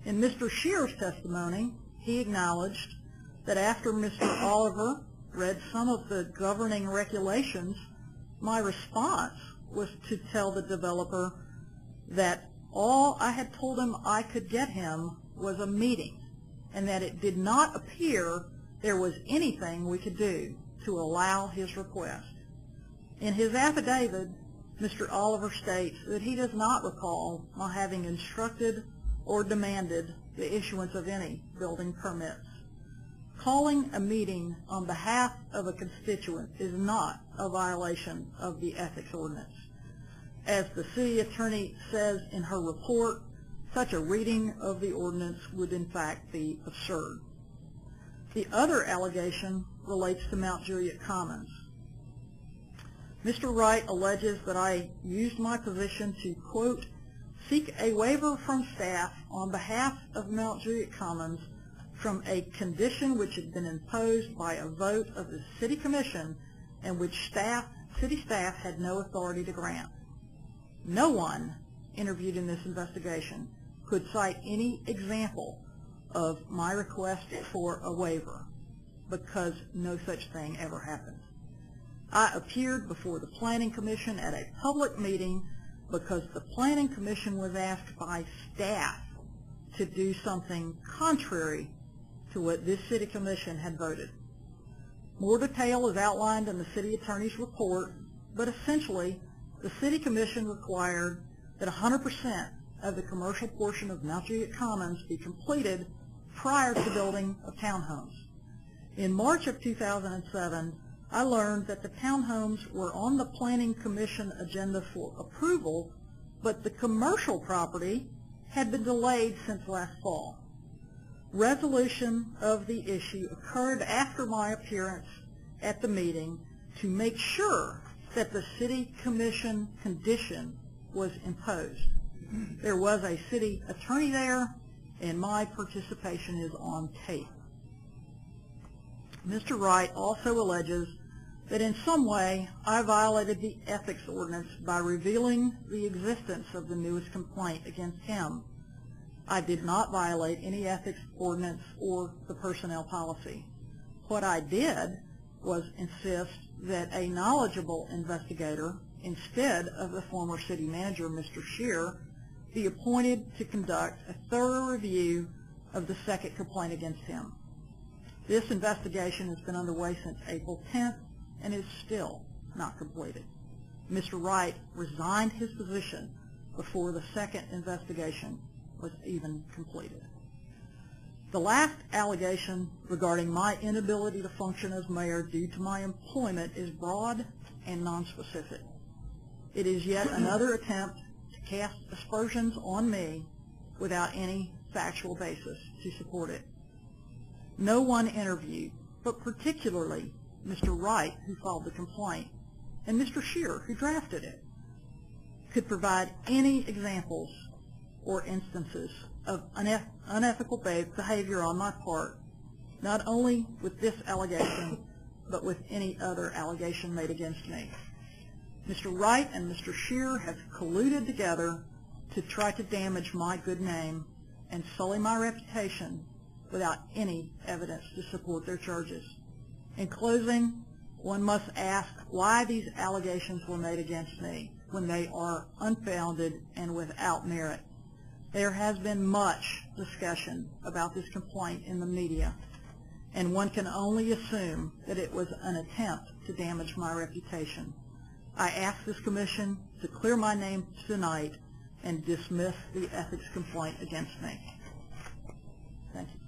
In Mr. Shear's testimony, he acknowledged that after Mr. Oliver read some of the governing regulations, my response was to tell the developer that all I had told him I could get him was a meeting, and that it did not appear there was anything we could do to allow his request. In his affidavit, Mr. Oliver states that he does not recall my having instructed or demanded the issuance of any building permits. Calling a meeting on behalf of a constituent is not a violation of the ethics ordinance. As the city attorney says in her report, such a reading of the ordinance would in fact be absurd. The other allegation relates to Mount Juliet Commons. Mr. Wright alleges that I used my position to, quote, seek a waiver from staff on behalf of Mount Juliet Commons from a condition which had been imposed by a vote of the City Commission and which city staff had no authority to grant. No one interviewed in this investigation could cite any example of my request for a waiver, because no such thing ever happened. I appeared before the Planning Commission at a public meeting because the Planning Commission was asked by staff to do something contrary to what this City Commission had voted. More detail is outlined in the City Attorney's report, but essentially the City Commission required that 100% of the commercial portion of Mount Juliet Commons be completed prior to the building of townhomes. In March of 2007, I learned that the townhomes were on the Planning Commission agenda for approval, but the commercial property had been delayed since last fall. Resolution of the issue occurred after my appearance at the meeting to make sure that the City Commission condition was imposed. There was a city attorney there, and my participation is on tape. Mr. Wright also alleges that in some way I violated the ethics ordinance by revealing the existence of the newest complaint against him. I did not violate any ethics ordinance or the personnel policy. What I did was insist that a knowledgeable investigator, instead of the former city manager, Mr. Shear, be appointed to conduct a thorough review of the second complaint against him. This investigation has been underway since April 10th and is still not completed. Mr. Wright resigned his position before the second investigation was even completed. The last allegation regarding my inability to function as mayor due to my employment is broad and nonspecific. It is yet another attempt to cast aspersions on me without any factual basis to support it. No one interviewed, but particularly Mr. Wright, who filed the complaint, and Mr. Shear, who drafted it, could provide any examples or instances of unethical behavior on my part, not only with this allegation, but with any other allegation made against me. Mr. Wright and Mr. Shear have colluded together to try to damage my good name and sully my reputation without any evidence to support their charges. In closing, one must ask why these allegations were made against me when they are unfounded and without merit. There has been much discussion about this complaint in the media, and one can only assume that it was an attempt to damage my reputation. I ask this commission to clear my name tonight and dismiss the ethics complaint against me. Thank you.